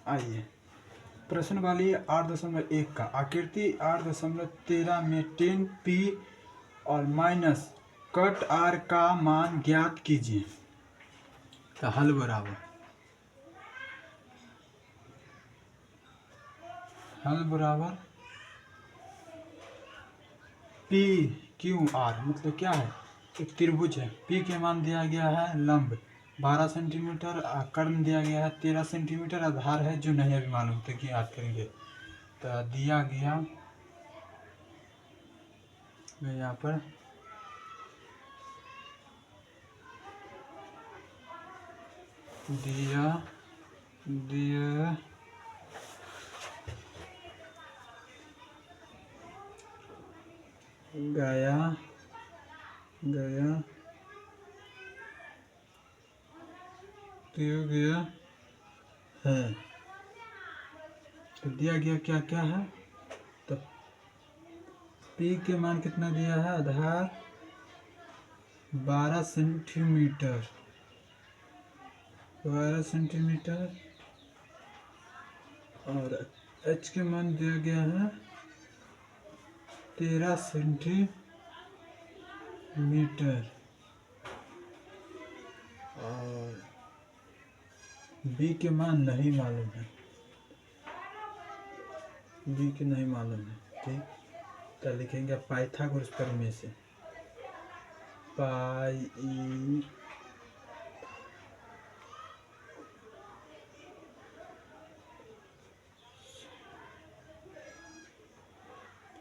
आइए प्रश्न वाली 8.1 का आकृति 8.13 में 10p और माइनस कट r का मान ज्ञात कीजिए। तो हल बराबर p क्यू r, मतलब क्या है, एक त्रिभुज है। p के मान दिया गया है लंब 12 सेंटीमीटर, कर्ण दिया गया है 13 सेंटीमीटर, आधार है जो नहीं अभी मालूम तो कि याद करेंगे। तो दिया गया यहाँ पर दिया गया है। तो दिया गया क्या क्या है, तो p के मान कितना दिया है, आधार 12 सेंटीमीटर और h के मान दिया गया है 13 सेंटीमीटर और b के मान नहीं मालूम है, ठीक। तो लिखेंगे पाइथागोरस प्रमेय से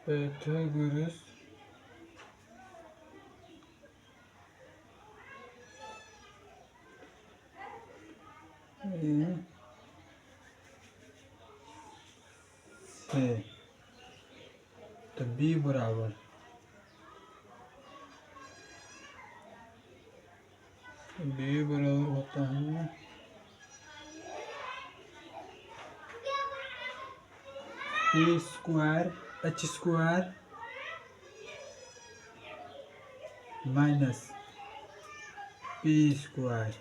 पाइथागोरस से। तो b बराबर होता है p square h square minus p square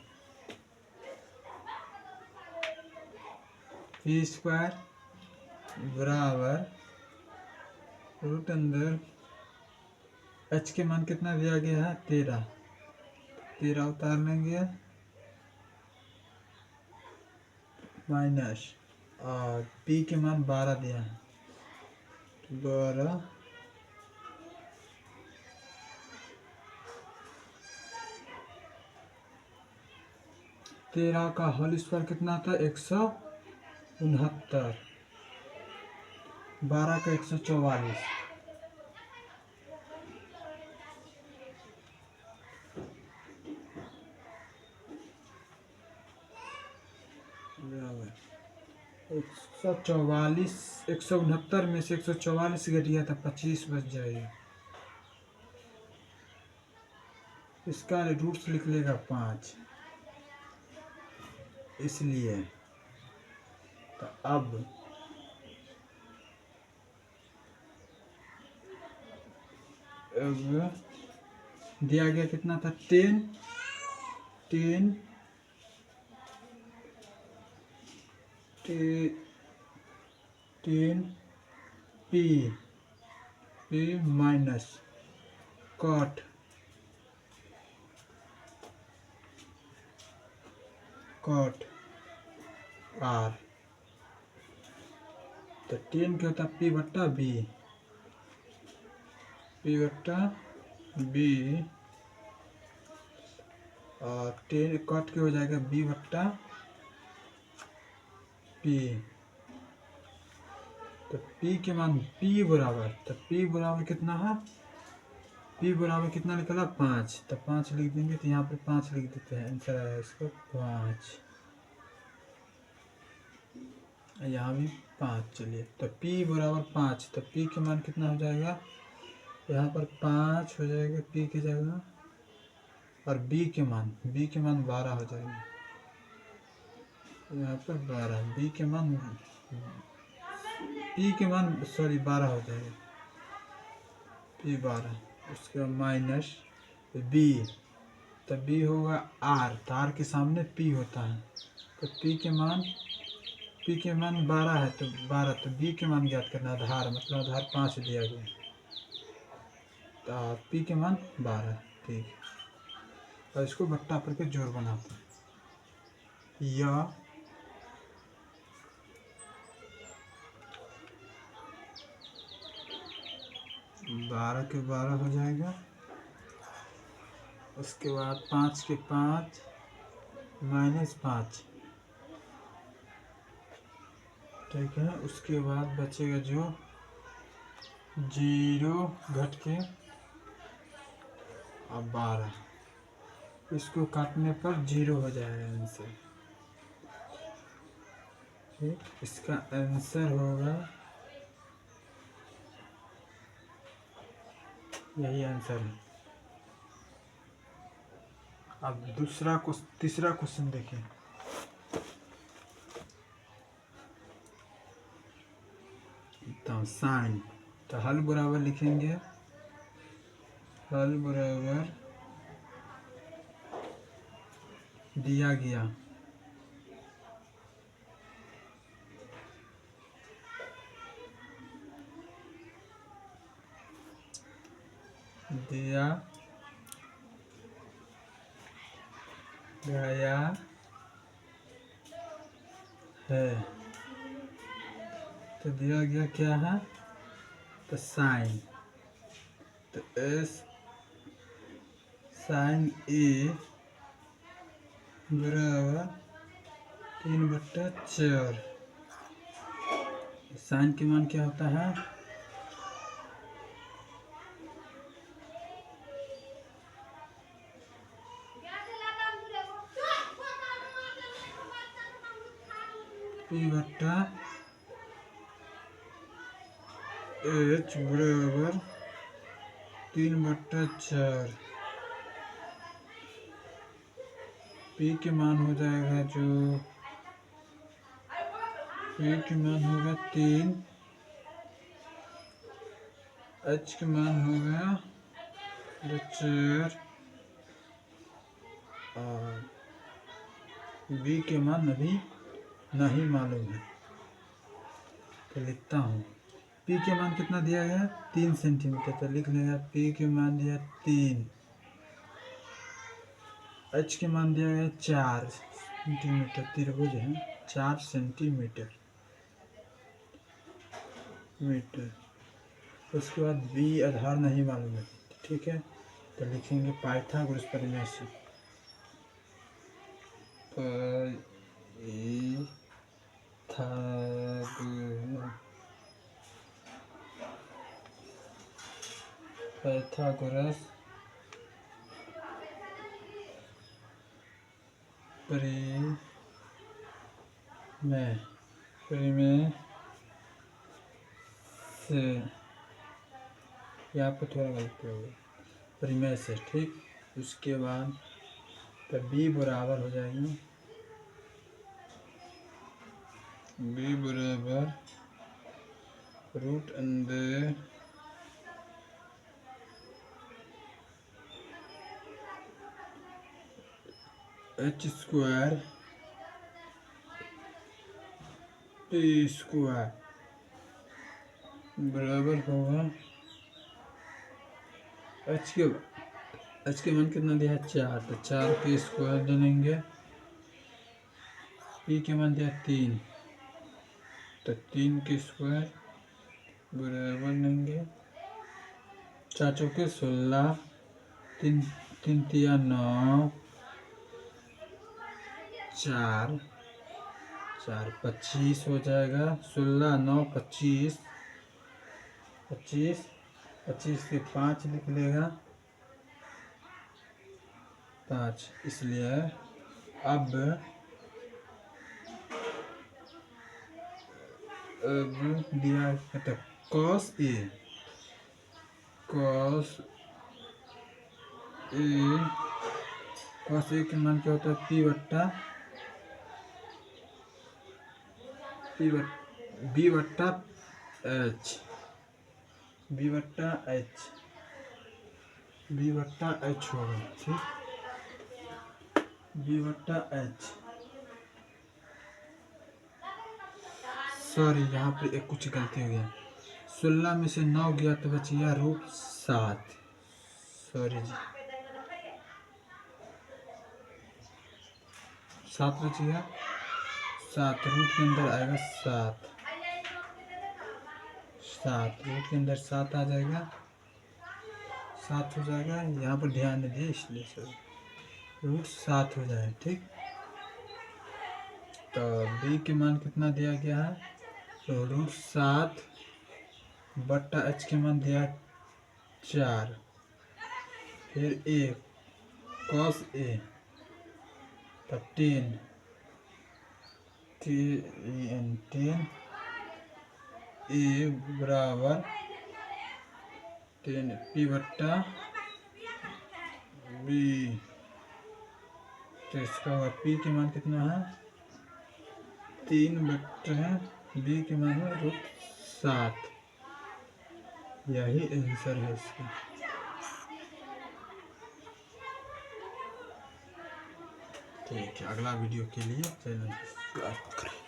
बराबर रूट अंदर h के मान कितना दिया गया है 13 उतार लेंगे माइनस और p के मान 12 दिया है 12 13 का होल स्क्वायर कितना था 169, 12 का 144, बराबर 144, 169 में से 144 घट गया था 25 बच जाएगा। इसका रूट्स लिख लेगा 5, इसलिए तो अब दिया गया कितना था 10 p माइनस कॉट r। तो 10 क्या होता है p बट्टा b और 10 कट के हो जाएगा b बट्टा p। तो p के मान p बराबर, तो p बराबर कितना है, p बराबर कितना निकला 5, तो 5 लिख देंगे। तो यहाँ पे 5 लिख देते हैं, आंसर आया इसको 5, यहाँ भी 5। चलिए तो p बराबर 5, तो p के मान कितना हो जाएगा, यहाँ पर 5 हो जाएगा p की जगह और b के मान 12 हो जाएगा, यहाँ पर 12 p के मान 12 हो जाएगा, p 12, उसके बाद माइनस b, तो b होगा r, तो r के सामने p होता है, तो p के मान पी के मान 12 है तो 12, तो बी के मान ज्ञात करना, आधार मतलब आधार 5 दिया गया, तो पी के मान 12, ठीक। और इसको बट्टा पर के जोड़ बनाते हैं, या 12 के 12 हो जाएगा, उसके बाद 5 के 5 -5, ठीक है। उसके बाद बचेगा जो 0 घट के अब 12, इसको काटने पर 0 हो जाएगा आंसर, ठीक। इसका आंसर होगा, यही आंसर है। अब तीसरा क्वेश्चन देखिए। तो साइन, तो हल बराबर लिखेंगे, हल बराबर दिया गया गया है, तो दिया गया क्या है, तो साइन, तो एस साइन ए बराबर 3/4, साइन के मान क्या होता है, P/H बराबर 3/4, P के मान हो जाएगा जो P के मान होगा 3, H के मान होगा 4, और B के मान अभी नहीं मालूम है, तो लिखता हूँ। P के मान कितना दिया गया, 3 सेंटीमीटर, तो लिख लेगा P के मान दिया 3, H के मान दिया गया 4 सेंटीमीटर, त्रिभुज है 4 सेंटीमीटर। उसके बाद B आधार नहीं मालूम है, ठीक है, तो लिखेंगे पाइथागोरस प्रमेय से, पाइथागोरस प्रमेय से, यहाँ पे थोड़ा गलती हो गई, प्रमेय से, ठीक। उसके बाद तो B बराबर हो जाएगी, B बराबर √अंदर H² P² बराबर होगा H के मान कितना दिया है 4, तो 4 के स्क्वायर डालेंगे, P के मान दिया 3, तो 3 के स्क्वायर बराबर लेंगे 4 चौके 16, 3 3 9, 4 25 हो जाएगा, 16 9 25, 25 के 5 लिख लेगा 5, इसलिए अब दिया तो cos A के मान क्या होता है, B/H होगा, ठीक, B/H। सॉरी, यहाँ पे एक कुछ गलती हो गया। 16 में से 9 गया तो बच गया √7। सॉरी जी, 7 बच गया। 7 रूट के अंदर आएगा 7, 7 रूट के अंदर 7 आ जाएगा, 7 हो जाएगा। यहाँ पर ध्यान नहीं दिए इसलिए सर √7 हो जाए। ठीक, तो b के मान कितना दिया गया है, तो √7 बट्टा h के मान दिया 4, फिर a cos a, तब 10 a बराबर 10 p बट्टा b। तो इसका होगा p के मान कितना है 3 बट्टा b के मान है √7। यही आंसर है इसका। ठीक है, अगला वीडियो के लिए चैनल सब्सक्राइब करें।